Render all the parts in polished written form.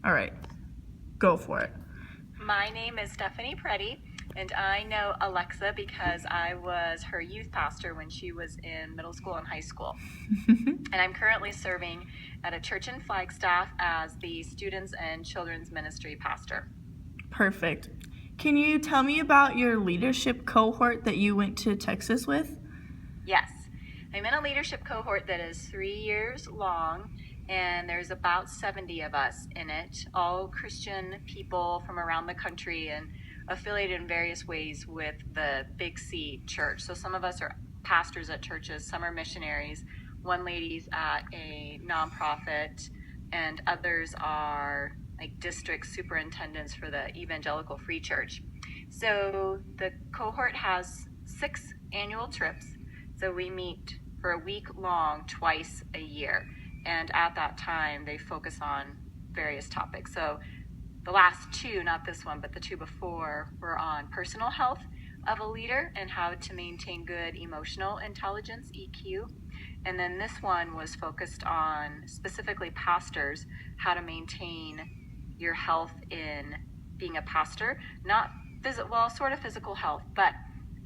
All right, go for it. My name is Stephanie Preddy, and I know Alexa because I was her youth pastor when she was in middle school and high school. And I'm currently serving at a church in Flagstaff as the Students and Children's Ministry pastor. Perfect. Can you tell me about your leadership cohort that you went to Texas with? Yes, I'm in a leadership cohort that is 3 years long, and there's about 70 of us in it, all Christian people from around the country and affiliated in various ways with the Big C church. So some of us are pastors at churches, some are missionaries, one lady's at a nonprofit, and others are like district superintendents for the Evangelical Free Church. So the cohort has 6 annual trips. So we meet for a week long, twice a year. And at that time, they focus on various topics. So the last 2, not this one, but the 2 before, were on personal health of a leader and how to maintain good emotional intelligence, EQ. And then this one was focused on specifically pastors, how to maintain your health in being a pastor, not sort of physical health, but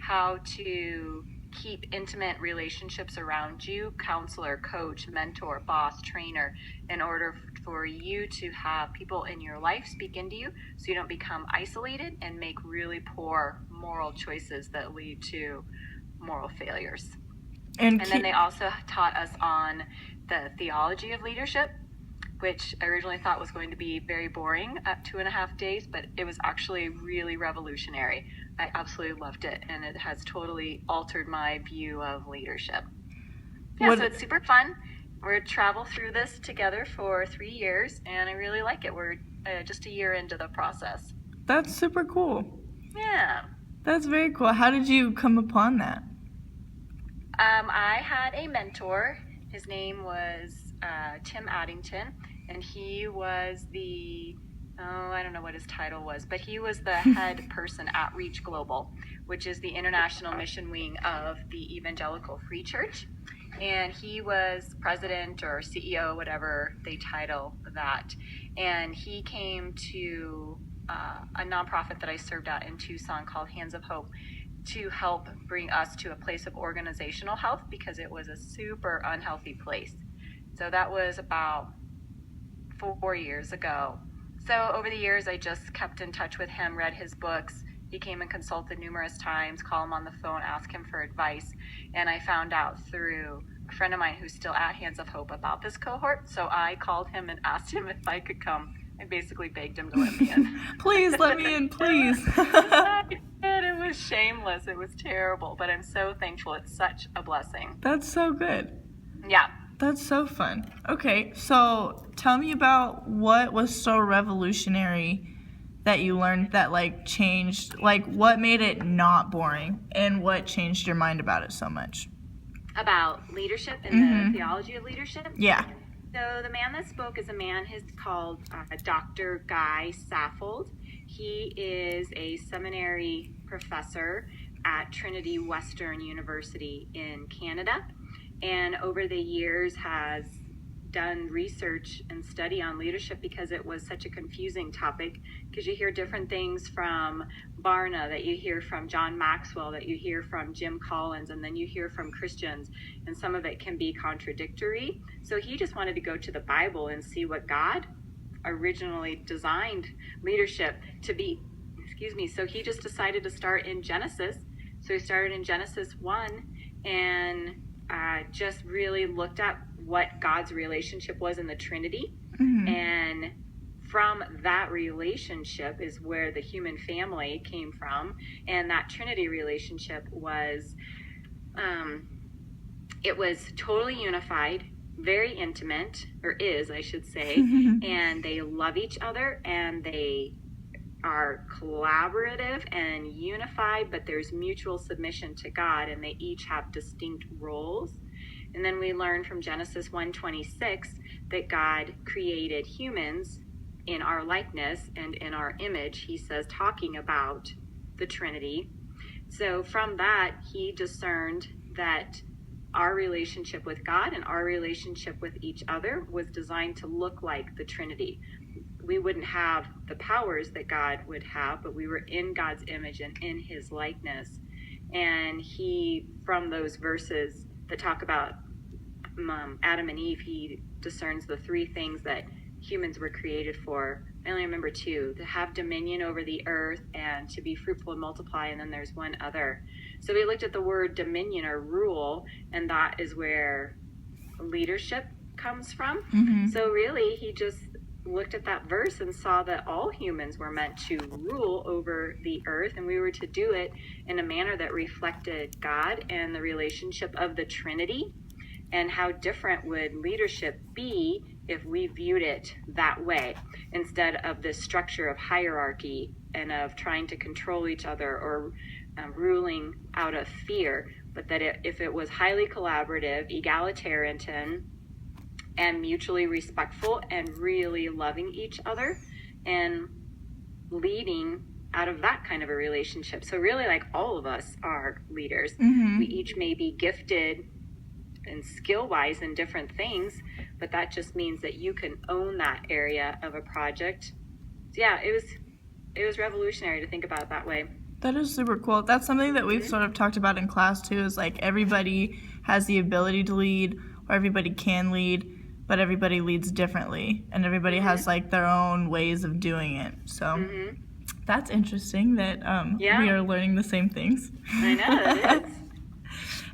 how to keep intimate relationships around you, counselor, coach, mentor, boss, trainer, in order for you to have people in your life speak into you so you don't become isolated and make really poor moral choices that lead to moral failures. And then they also taught us on the theology of leadership, which I originally thought was going to be very boring at 2.5 days, but it was actually really revolutionary. I absolutely loved it, and it has totally altered my view of leadership. Yeah, so it's super fun. We're travel through this together for 3 years, and I really like it. We're just a year into the process. That's super cool. Yeah. That's very cool. How did you come upon that? I had a mentor. His name was Tim Addington, and he was I don't know what his title was, but he was the head person at Reach Global, which is the international mission wing of the Evangelical Free Church. And he was president or CEO, whatever they title that. And he came to a nonprofit that I served at in Tucson called Hands of Hope to help bring us to a place of organizational health because it was a super unhealthy place. So that was about 4 years ago. So over the years, I just kept in touch with him, read his books. He came and consulted numerous times, call him on the phone, ask him for advice. And I found out through a friend of mine who's still at Hands of Hope about this cohort. So I called him and asked him if I could come. I basically begged him to let me in. Please let me in, please. It was shameless. It was terrible, but I'm so thankful. It's such a blessing. That's so good. Yeah. That's so fun. Okay, so tell me about what was so revolutionary that you learned that changed, what made it not boring and what changed your mind about it so much? About leadership and the theology of leadership? Yeah. So the man that spoke is a man who's called Dr. Guy Saffold. He is a seminary professor at Trinity Western University in Canada, and over the years has done research and study on leadership because it was such a confusing topic, because you hear different things from Barna, that you hear from John Maxwell, that you hear from Jim Collins, and then you hear from Christians, and some of it can be contradictory. So he just wanted to go to the Bible and see what God originally designed leadership to be. So he just decided to start in Genesis. So he started in Genesis 1 and just really looked at what God's relationship was in the Trinity. And from that relationship is where the human family came from. And that Trinity relationship was, it was totally unified, very intimate, or is, I should say. And they love each other, and they are collaborative and unified, but there's mutual submission to God, and they each have distinct roles. And then we learn from Genesis 1:26 that God created humans in our likeness and in our image, he says, talking about the Trinity. So from that, he discerned that our relationship with God and our relationship with each other was designed to look like the Trinity. we wouldn't have the powers that God would have, but we were in God's image and in his likeness. And he, from those verses that talk about Adam and Eve, he discerns the three things that humans were created for. I only remember two: to have dominion over the earth and to be fruitful and multiply, and then there's one other. So we looked at the word dominion or rule, and that is where leadership comes from. So really, he just looked at that verse and saw that all humans were meant to rule over the earth, and we were to do it in a manner that reflected God and the relationship of the Trinity. And how different would leadership be if we viewed it that way, instead of this structure of hierarchy and of trying to control each other or ruling out of fear, but that if it was highly collaborative, egalitarian, and mutually respectful and really loving each other and leading out of that kind of a relationship. So really, like, all of us are leaders. We each may be gifted and skill-wise in different things, but that just means that you can own that area of a project. So yeah, it was revolutionary to think about it that way. That is super cool. That's something that we've sort of talked about in class too, is like everybody has the ability to lead, or everybody can lead, but everybody leads differently, and everybody has like their own ways of doing it. So that's interesting that we are learning the same things. I know, it is.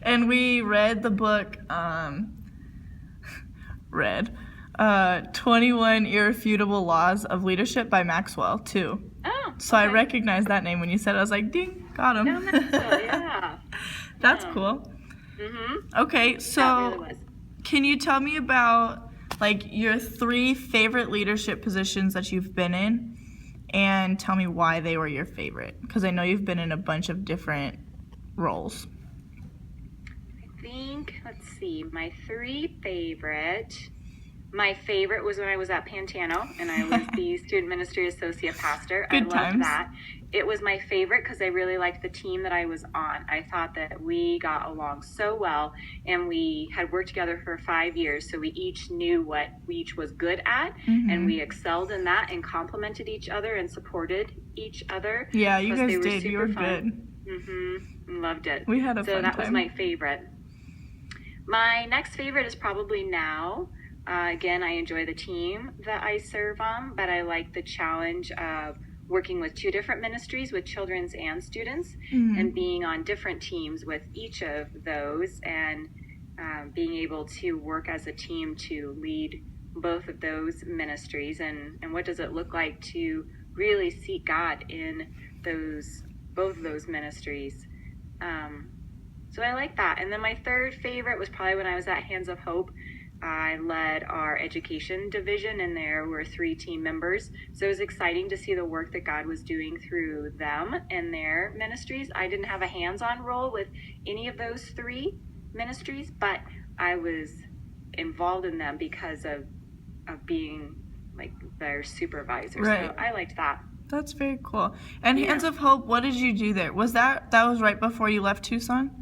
And we read the book, 21 Irrefutable Laws of Leadership by Maxwell, too. Oh, So okay. I recognized that name when you said it. I was like, ding, got him. No, Maxwell, yeah. That's cool. Okay, That so really was. can you tell me about, like, your 3 favorite leadership positions that you've been in, and tell me why they were your favorite? Because I know you've been in a bunch of different roles. Let's see, my 3 favorite. My favorite was when I was at Pantano, and I was the student ministry associate pastor. Good I loved times. that. It was my favorite because I really liked the team that I was on. I thought that we got along so well, and we had worked together for 5 years, so we each knew what we each was good at, and we excelled in that and complimented each other and supported each other. Yeah, you Plus, guys they were did. You super were fun. good. Loved it. We had a So fun that was time. my favorite. My next favorite is probably now. Again, I enjoy the team that I serve on, but I like the challenge of working with 2 different ministries with children's and students, and being on different teams with each of those, and being able to work as a team to lead both of those ministries. And what does it look like to really seek God in both of those ministries? So I like that. And then my 3rd favorite was probably when I was at Hands of Hope. I led our education division, and there were 3 team members. So it was exciting to see the work that God was doing through them and their ministries. I didn't have a hands-on role with any of those 3 ministries, but I was involved in them because of being like their supervisor. Right. So I liked that. That's very cool. And Yeah. Hands of Hope, what did you do there? Was that was right before you left Tucson?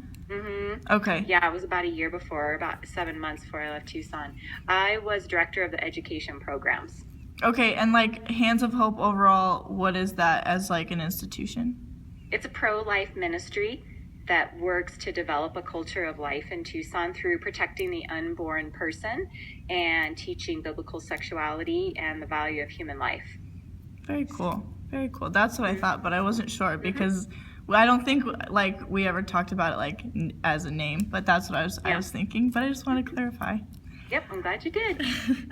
Okay. Yeah, it was about a year before, about 7 months before I left Tucson. I was director of the education programs. Okay, and like Hands of Hope overall, what is that as like an institution? It's a pro-life ministry that works to develop a culture of life in Tucson through protecting the unborn person and teaching biblical sexuality and the value of human life. Very cool. Very cool. That's what I thought, but I wasn't sure because I don't think like we ever talked about it like as a name, but that's what I was thinking. But I just want to clarify. Yep, I'm glad you did.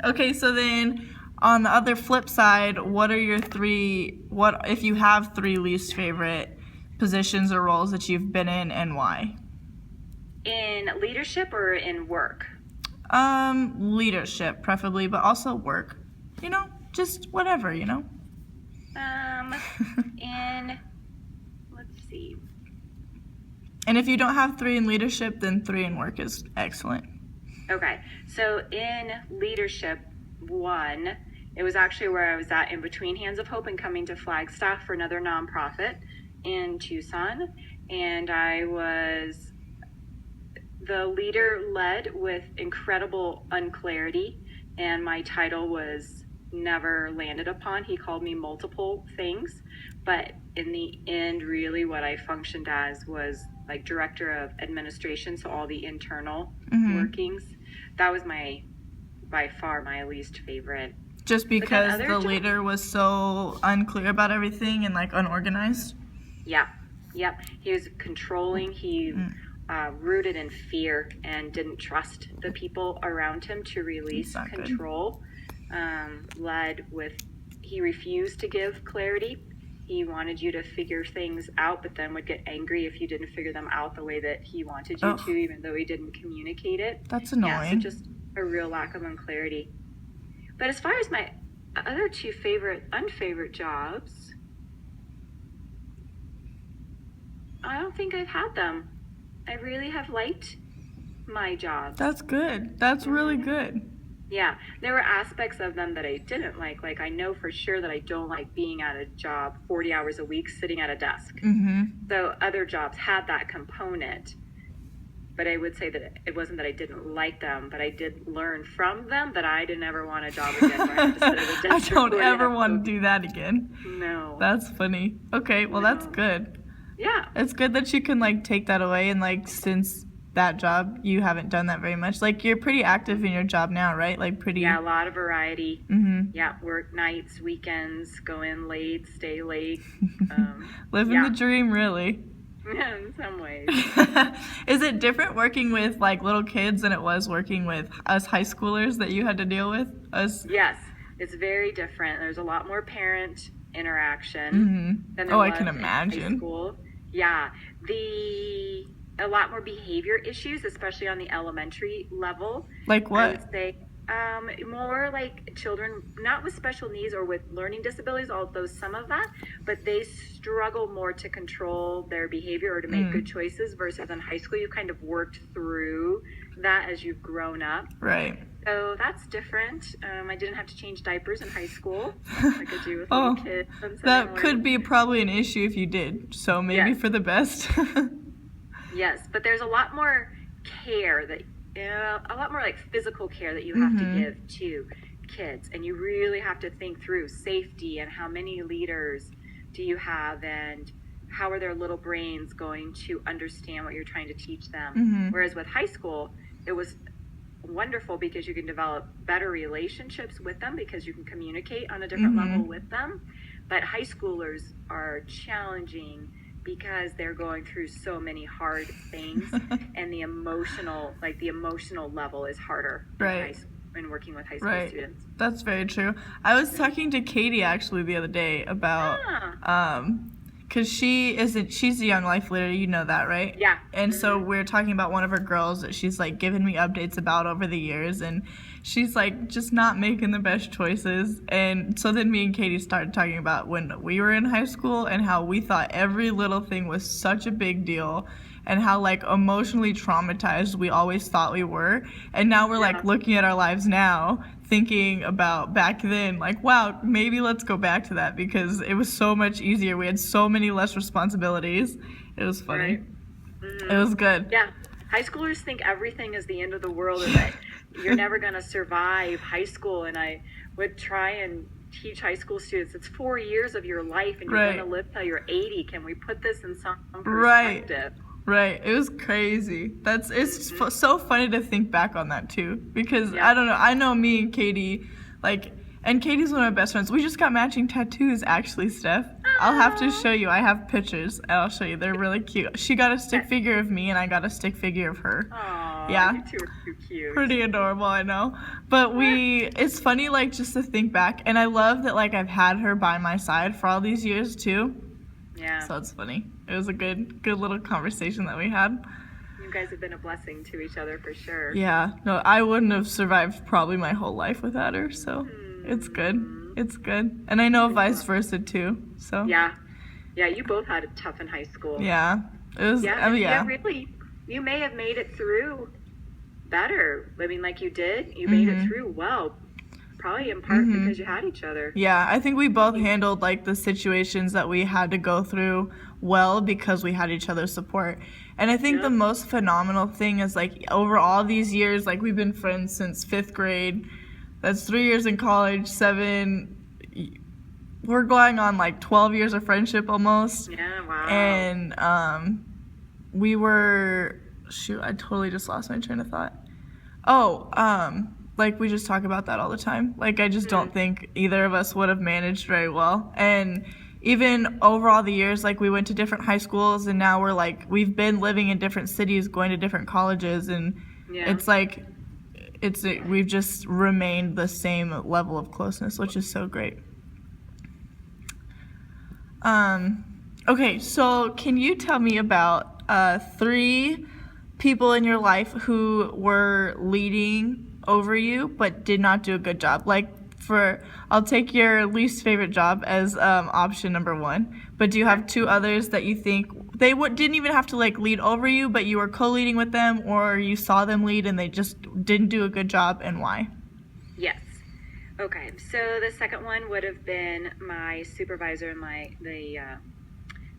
Okay, so then on the other flip side, what are your 3? What if you have 3 least favorite positions or roles that you've been in, and why? In leadership or in work? Leadership preferably, but also work. You know, just whatever. You know. Let's see. And if you don't have 3 in leadership, then 3 in work is excellent. Okay, so in leadership 1, it was actually where I was at in between Hands of Hope and coming to Flagstaff for another nonprofit in Tucson. And I was the leader led with incredible unclarity, and my title was never landed upon. He called me multiple things, but in the end, really what I functioned as was like director of administration, so all the internal workings. That was by far my least favorite. Just because the leader was so unclear about everything and like unorganized? Yeah. Yep. He was controlling. He rooted in fear and didn't trust the people around him to release control. He refused to give clarity. He wanted you to figure things out, but then would get angry if you didn't figure them out the way that he wanted you to, even though he didn't communicate it. That's annoying. Yeah, so just a real lack of clarity. But as far as my other two unfavorite jobs, I don't think I've had them. I really have liked my job. That's good. That's really good. Yeah, there were aspects of them that I didn't like. Like, I know for sure that I don't like being at a job 40 hours a week sitting at a desk. So other jobs had that component. But I would say that it wasn't that I didn't like them, but I did learn from them that I didn't ever want a job again where I had to sit at a desk. I don't ever want to do that again. No. That's funny. Okay, well, that's good. Yeah. It's good that you can, like, take that away, and, like, since that job, you haven't done that very much. Like, you're pretty active in your job now, right? Like, pretty... Yeah, a lot of variety. Yeah, work nights, weekends, go in late, stay late. Living the dream, really. In some ways. Is it different working with, like, little kids than it was working with us high schoolers that you had to deal with? Yes, it's very different. There's a lot more parent interaction than there was I can imagine. In high school. Yeah, a lot more behavior issues, especially on the elementary level. Like what? I would say more like children, not with special needs or with learning disabilities, although some of that, but they struggle more to control their behavior or to make good choices, versus in high school, you kind of worked through that as you've grown up. Right. So that's different. I didn't have to change diapers in high school like I do with little kids. That could be probably an issue if you did, so maybe for the best. Yes, but there's a lot more care a lot more like physical care that you have to give to kids, and you really have to think through safety and how many leaders do you have and how are their little brains going to understand what you're trying to teach them. Whereas with high school, it was wonderful because you can develop better relationships with them because you can communicate on a different level with them. But high schoolers are challenging because they're going through so many hard things and the emotional level is harder when working with high school students. That's very true. I was talking to Katie actually the other day about because she's a Young Life leader, you know that, right? Yeah. And so we're talking about one of her girls that she's like given me updates about over the years, and she's like just not making the best choices. And so then me and Katie started talking about when we were in high school and how we thought every little thing was such a big deal, and how like emotionally traumatized we always thought we were. And now we're like looking at our lives now, thinking about back then, like, wow, maybe let's go back to that because it was so much easier. We had so many less responsibilities. It was funny. It was good. Yeah. High schoolers think everything is the end of the world and that you're never going to survive high school. And I would try and teach high school students, it's 4 years of your life and you're going to live till you're 80. Can we put this in some perspective? Right. It was crazy. It's so funny to think back on that too, because I don't know. I know me and Katie, like, and Katie's one of my best friends. We just got matching tattoos, actually, Steph. I'll have to show you. I have pictures, and I'll show you. They're really cute. She got a stick figure of me, and I got a stick figure of her. Aww, yeah, you two are too cute. Pretty adorable, I know. But it's funny, like, just to think back, and I love that, like, I've had her by my side for all these years too. Yeah. So it's funny. It was a good little conversation that we had. You guys have been a blessing to each other for sure. Yeah. No, I wouldn't have survived probably my whole life without her, so it's good. It's good. And I know vice versa too. So Yeah. Yeah, you both had it tough in high school. Yeah. It was really, you may have made it through better. I mean, like you did. You made it through well. Probably in part because you had each other. Yeah, I think we both handled like the situations that we had to go through well because we had each other's support. And I think the most phenomenal thing is like over all these years, like we've been friends since 5th grade. That's 3 years in college, 7. We're going on like 12 years of friendship almost. Yeah, wow. And we were, shoot, I totally just lost my train of thought. Oh, like we just talk about that all the time. Like I just don't think either of us would have managed very well. And even over all the years, like we went to different high schools, and now we're like, we've been living in different cities, going to different colleges, and it's like, we've just remained the same level of closeness, which is so great. Okay, so can you tell me about 3 people in your life who were leading over you but did not do a good job? Like, I'll take your least favorite job as option number 1, but do you have 2 others that you think they didn't even have to like lead over you, but you were co-leading with them, or you saw them lead and they just didn't do a good job, and why? Yes. Okay, so the second one would have been my supervisor and the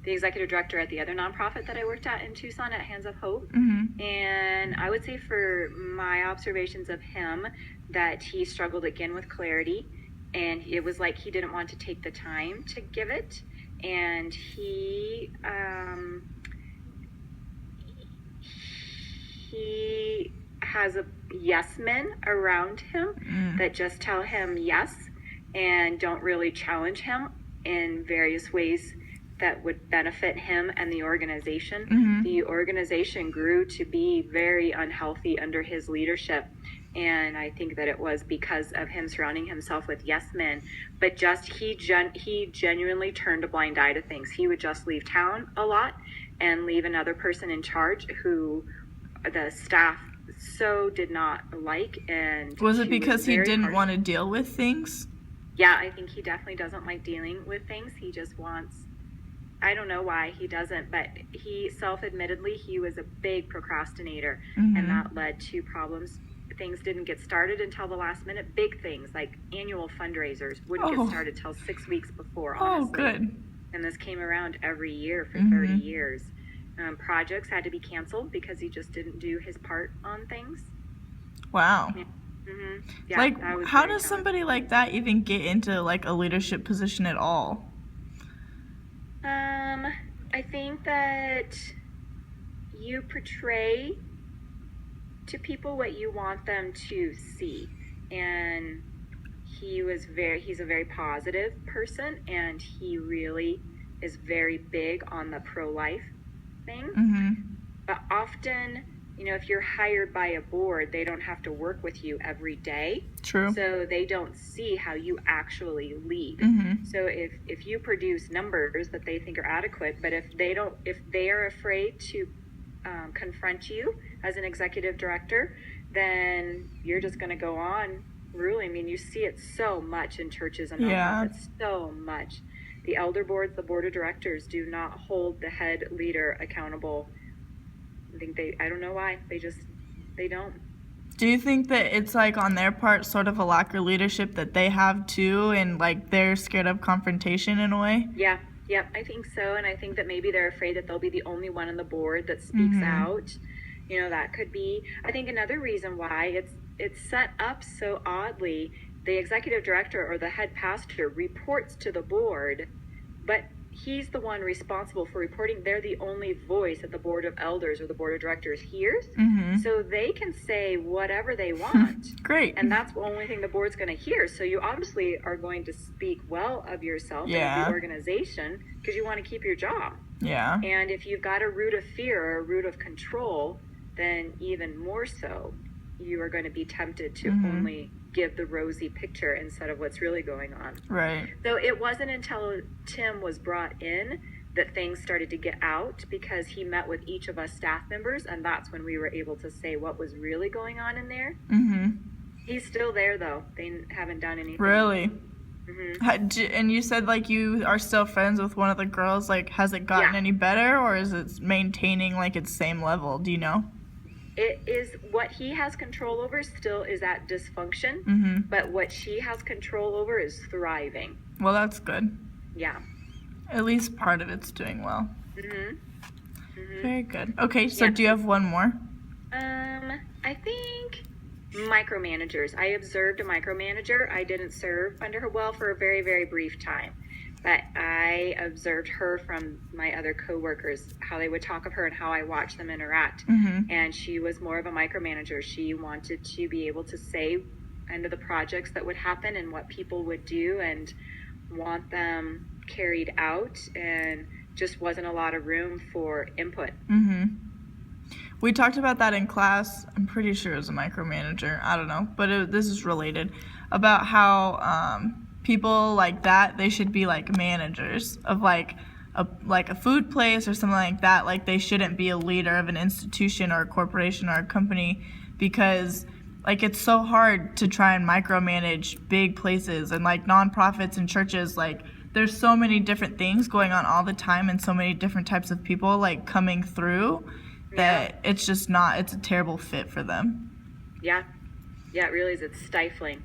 executive director at the other nonprofit that I worked at in Tucson at Hands of Hope. And I would say for my observations of him that he struggled again with clarity, and it was like he didn't want to take the time to give it, and he has a yes men around him that just tell him yes and don't really challenge him in various ways that would benefit him and the organization. The organization grew to be very unhealthy under his leadership, and I think that it was because of him surrounding himself with yes men. But he genuinely turned a blind eye to things. He would just leave town a lot and leave another person in charge who the staff so did not like. And was it because he didn't want to deal with things? Yeah, I think he definitely doesn't like dealing with things. He just wants, I don't know why he doesn't, but he self-admittedly, he was a big procrastinator, and that led to problems. Things didn't get started until the last minute. Big things like annual fundraisers wouldn't get started till 6 weeks before, honestly. Oh, good. And this came around every year for 30 years. Projects had to be canceled because he just didn't do his part on things. Wow. Yeah, like, how does somebody like that even get into like a leadership position at all? I think that you portray to people what you want them to see, and he's a very positive person, and he really is very big on the pro-life thing. But often, if you're hired by a board, they don't have to work with you every day. True. So they don't see how you actually lead. So if you produce numbers that they think are adequate, but if they are afraid to confront you as an executive director, then you're just going to go on ruling. I mean, you see it so much in churches and nonprofits, so much. The elder boards, the board of directors do not hold the head leader accountable. I don't know why. They don't. Do you think that it's like on their part sort of a lack of leadership that they have too, and like they're scared of confrontation in a way? Yeah, I think so. And I think that maybe they're afraid that they'll be the only one on the board that speaks out. That could be. I think another reason why it's set up so oddly, the executive director or the head pastor reports to the board, but he's the one responsible for reporting. They're the only voice that the board of elders or the board of directors hears. So they can say whatever they want. Great. And that's the only thing the board's going to hear. So you obviously are going to speak well of yourself and the organization because you want to keep your job. Yeah. And if you've got a root of fear or a root of control, then even more so, you are going to be tempted to only give the rosy picture instead of what's really going on. Right. So it wasn't until Tim was brought in that things started to get out, because he met with each of us staff members, and that's when we were able to say what was really going on in there. He's still there, though. They haven't done anything. Really? And you said like you are still friends with one of the girls. Like, has it gotten any better, or is it maintaining like its same level? Do you know? It is what he has control over still is at dysfunction, but what she has control over is thriving. Well, that's good. Yeah. At least part of it's doing well. Very good. Okay, so do you have one more? I think Micromanagers. I observed a micromanager. I didn't serve under her, well, for a very, very brief time. But I observed her from my other coworkers, how they would talk of her and how I watched them interact. And she was more of a micromanager. She wanted to be able to say kind of the projects that would happen and what people would do and want them carried out, and just wasn't a lot of room for input. We talked about that in class. I'm pretty sure it was a micromanager. I don't know, but this is related, about how people like that, they should be like managers of like a food place or something like that. Like they shouldn't be a leader of an institution or a corporation or a company, because like it's so hard to try and micromanage big places and like nonprofits and churches. Like there's so many different things going on all the time and so many different types of people like coming through that it's just not, it's a terrible fit for them. Yeah, it really is. It's stifling.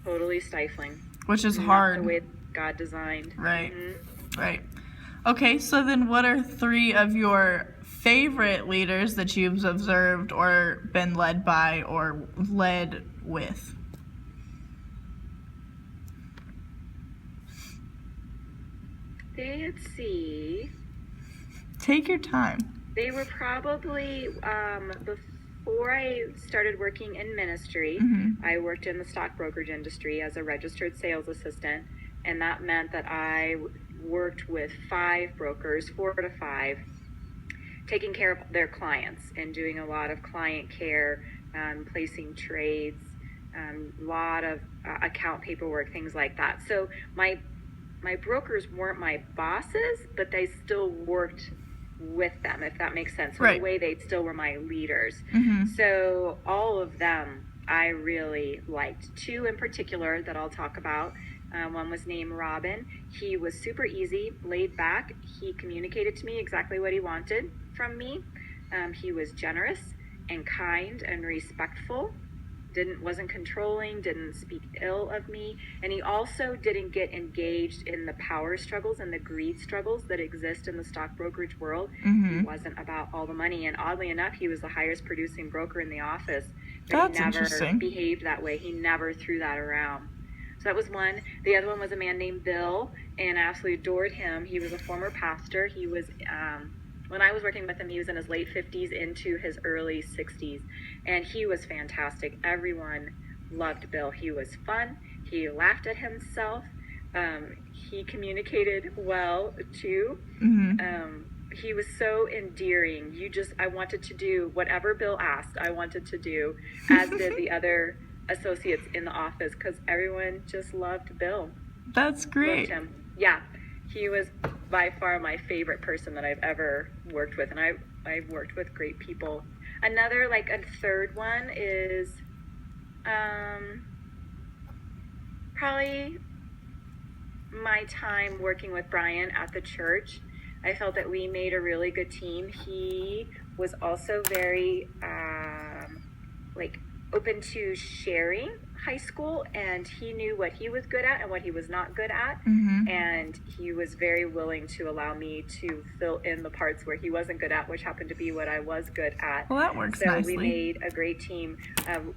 Totally stifling. Which is hard. Not the way God designed. Right. Right. Okay, so then what are 3 of your favorite leaders that you've observed or been led by or led with? Let's see. Take your time. They were probably, before I started working in ministry, I worked in the stock brokerage industry as a registered sales assistant, and that meant that I worked with 5 brokers, 4 to 5, taking care of their clients and doing a lot of client care, placing trades, a lot of account paperwork, things like that. So my brokers weren't my bosses, but they still worked with them, if that makes sense. So in a way, they still were my leaders. So all of them I really liked. 2 in particular that I'll talk about. One was named Robin. He was super easy, laid back. He communicated to me exactly what he wanted from me. He was generous and kind and respectful. Wasn't controlling, didn't speak ill of me, and he also didn't get engaged in the power struggles and the greed struggles that exist in the stock brokerage world. He wasn't about all the money, and oddly enough, he was the highest producing broker in the office. But That's he never interesting. behaved that way. He never threw that around. So that was one. The other one was a man named Bill, and I absolutely adored him. He was a former pastor. He was when I was working with him, he was in his late 50s into his early 60s, and he was fantastic. Everyone loved Bill. He was fun. He laughed at himself. He communicated well, too. He was so endearing. I wanted to do whatever Bill asked, I wanted to do, as did the other associates in the office, because everyone just loved Bill. That's great. Loved him. Yeah. He was by far my favorite person that I've ever worked with, and I've worked with great people. Another, like a third one is probably my time working with Brian at the church. I felt that we made a really good team. He was also very open to sharing high school, and he knew what he was good at and what he was not good at, and he was very willing to allow me to fill in the parts where he wasn't good at, which happened to be what I was good at. Well, that works so nicely. We made a great team.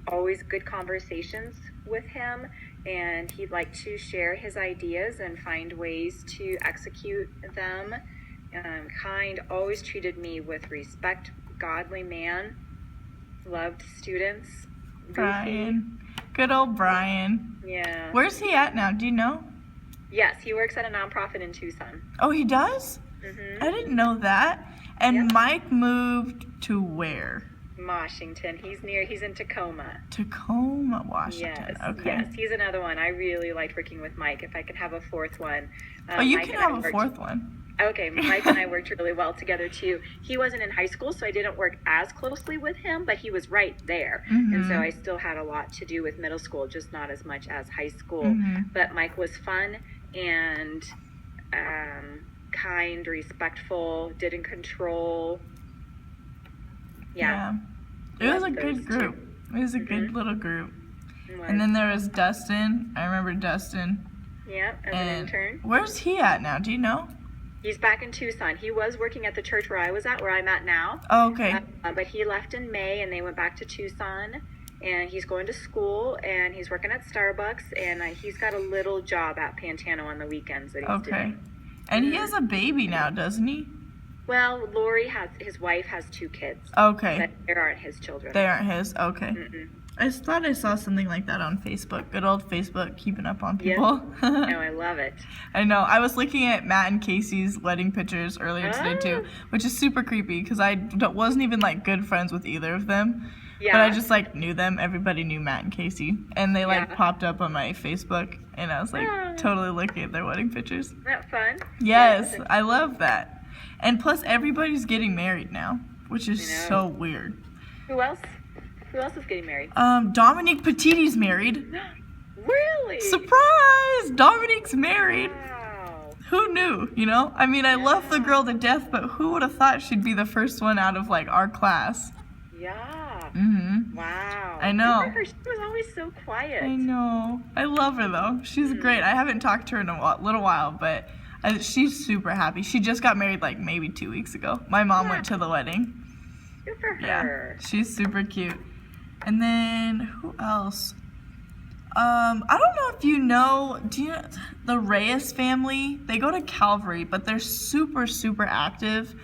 Always good conversations with him, and he'd like to share his ideas and find ways to execute them. Kind, always treated me with respect, godly man, loved students. Brian. Good old Brian. Yeah. Where's he at now? Do you know? Yes, he works at a nonprofit in Tucson. Oh, he does? I didn't know that. And Mike moved to where? Washington. He's in Tacoma. Tacoma, Washington. Yes. Okay. Yes, he's another one. I really liked working with Mike. If I could have a 4th one. You Mike can and I have a worked- 4th one. Okay, Mike and I worked really well together too. He wasn't in high school, so I didn't work as closely with him, but he was right there. And so I still had a lot to do with middle school, just not as much as high school. But Mike was fun and kind, respectful, didn't control. Yeah. It was a Loved good those group. two. It was a good little group. It was. And then there was Dustin. I remember Dustin. Yeah, as an intern. Where's he at now? Do you know? He's back in Tucson. He was working at the church where I'm at now. Oh, okay. But he left in May, and they went back to Tucson. and he's going to school, and he's working at Starbucks, and he's got a little job at Pantano on the weekends that he's doing. And he has a baby now, doesn't he? Well, his wife has 2 kids. Okay. But they aren't his children. They aren't his? Okay. Mm-mm. I just thought I saw something like that on Facebook. Good old Facebook, keeping up on people. Yeah. No, I love it. I know. I was looking at Matt and Casey's wedding pictures earlier today too, which is super creepy because I wasn't even like good friends with either of them. Yeah. But I just like knew them. Everybody knew Matt and Casey, and they like popped up on my Facebook, and I was like totally looking at their wedding pictures. Isn't that fun? Yes, I love that. And plus, everybody's getting married now, which is so weird. Who else? Who else is getting married? Dominique Petitti's married. Really? Surprise! Dominique's married. Wow. Who knew, you know? I mean, I love the girl to death, but who would have thought she'd be the first one out of, like, our class? Yeah. Mm-hmm. Wow. I know. Good for her. She was always so quiet. I know. I love her, though. She's great. I haven't talked to her in a little while, but she's super happy. She just got married, like, maybe 2 weeks ago. My mom went to the wedding. Good for her. Yeah, she's super cute. And then, who else? I don't know if you know, the Reyes family? They go to Calvary, but they're super, super active.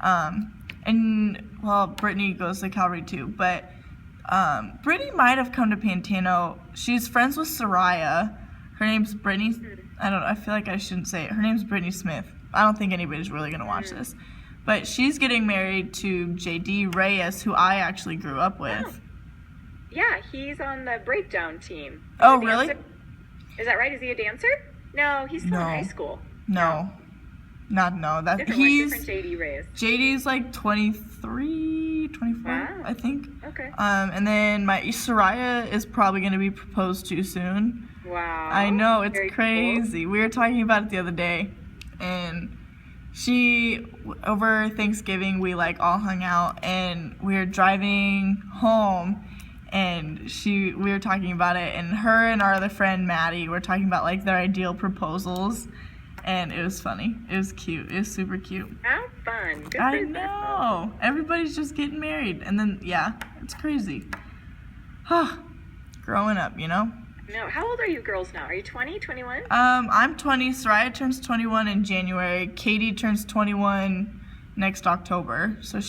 And, well, Brittany goes to Calvary too, but Brittany might have come to Pantano. She's friends with Soraya. Her name's Brittany. I don't know, I feel like I shouldn't say it. Her name's Brittany Smith. I don't think anybody's really going to watch this. But she's getting married to JD Reyes, who I actually grew up with. Oh. Yeah, he's on the breakdown team. Oh, really? Is that right? Is he a dancer? No, he's still in high school. No. That Different JD Reyes. JD's like 23, 24, I think. Okay. And then my Soraya is probably going to be proposed to soon. Wow. I know, it's Very crazy. Cool. We were talking about it the other day, and over Thanksgiving, we like all hung out, and we were driving home, and we were talking about it, and her and our other friend Maddie were talking about like their ideal proposals, and it was funny. It was cute. It was super cute. How fun. Good I for them. know. Everybody's just getting married, and then it's crazy. Growing up, you know. No, how old are you girls now? Are you 20, 21? I'm 20. Soraya turns 21 in January. Katie turns 21 next October. So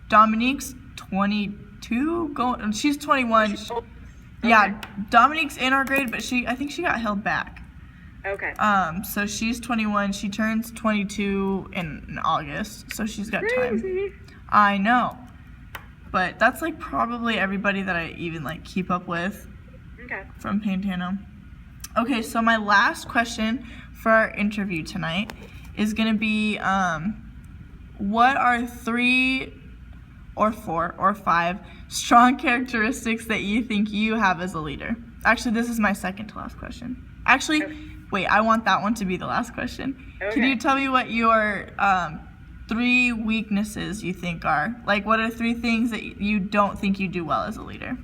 Dominique's 22. She's 21. Yeah, Dominique's in our grade, but I think she got held back. Okay. So she's 21. She turns 22 in August. So she's got time. I know. But that's like probably everybody that I even like keep up with. Okay. From Pantano. Okay, so my last question for our interview tonight is going to be what are 3 or 4 or 5 strong characteristics that you think you have as a leader? Actually, this is my second to last question. Actually, wait, I want that one to be the last question. Okay. Can you tell me what your 3 weaknesses you think are? Like, what are 3 things that you don't think you do well as a leader?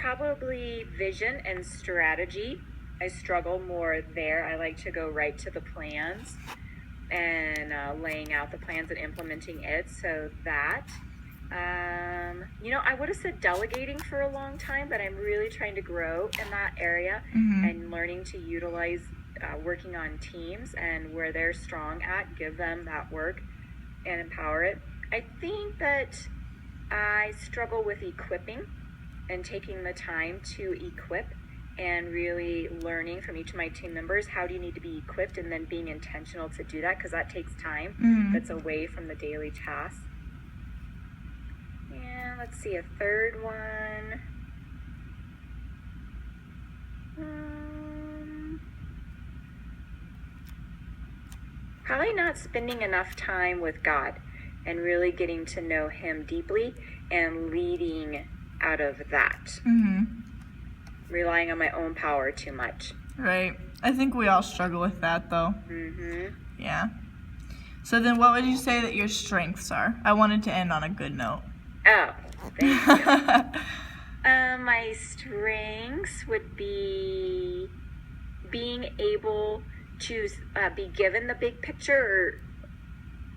Probably vision and strategy. I struggle more there. I like to go right to the plans and laying out the plans and implementing it. So that, I would have said delegating for a long time, but I'm really trying to grow in that area and learning to utilize working on teams and where they're strong at, give them that work and empower it. I think that I struggle with equipping and taking the time to equip and really learning from each of my team members, how do you need to be equipped, and then being intentional to do that, because that takes time that's away from the daily tasks. And let's see, a third one. Probably not spending enough time with God and really getting to know Him deeply and leading out of that. Relying on my own power too much. Right. I think we all struggle with that, though. Yeah. So then what would you say that your strengths are? I wanted to end on a good note. Oh, thank you. My strengths would be being able to be given the big picture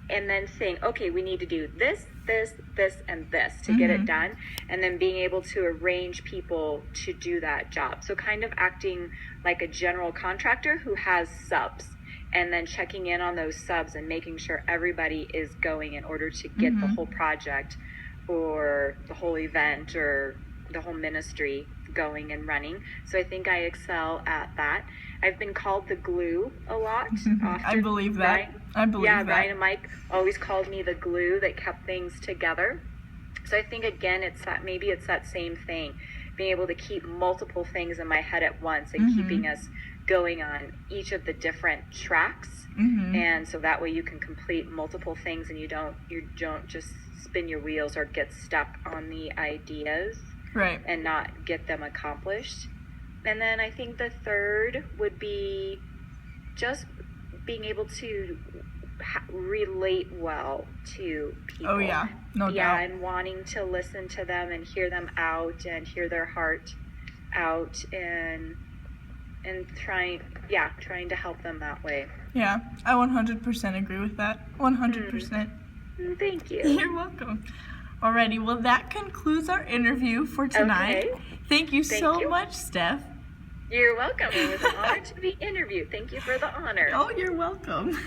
and then think, okay, we need to do this, this, this, and this to get it done, and then being able to arrange people to do that job. So kind of acting like a general contractor who has subs, and then checking in on those subs and making sure everybody is going in order to get the whole project or the whole event or the whole ministry going and running. So I think I excel at that. I've been called the glue a lot. I believe that. Ryan and Mike always called me the glue that kept things together. So I think again, it's that same thing, being able to keep multiple things in my head at once and keeping us going on each of the different tracks. And so that way you can complete multiple things and you don't just spin your wheels or get stuck on the ideas. Right. And not get them accomplished. And then I think the third would be just being able to relate well to people. Oh, yeah. No doubt. Yeah, and wanting to listen to them and hear them out and hear their heart out and trying to help them that way. Yeah, I 100% agree with that. 100%. Thank you. You're welcome. Alrighty, well that concludes our interview for tonight. Okay. Thank you so much, Steph. You're welcome. It was an honor to be interviewed. Thank you for the honor. Oh, you're welcome.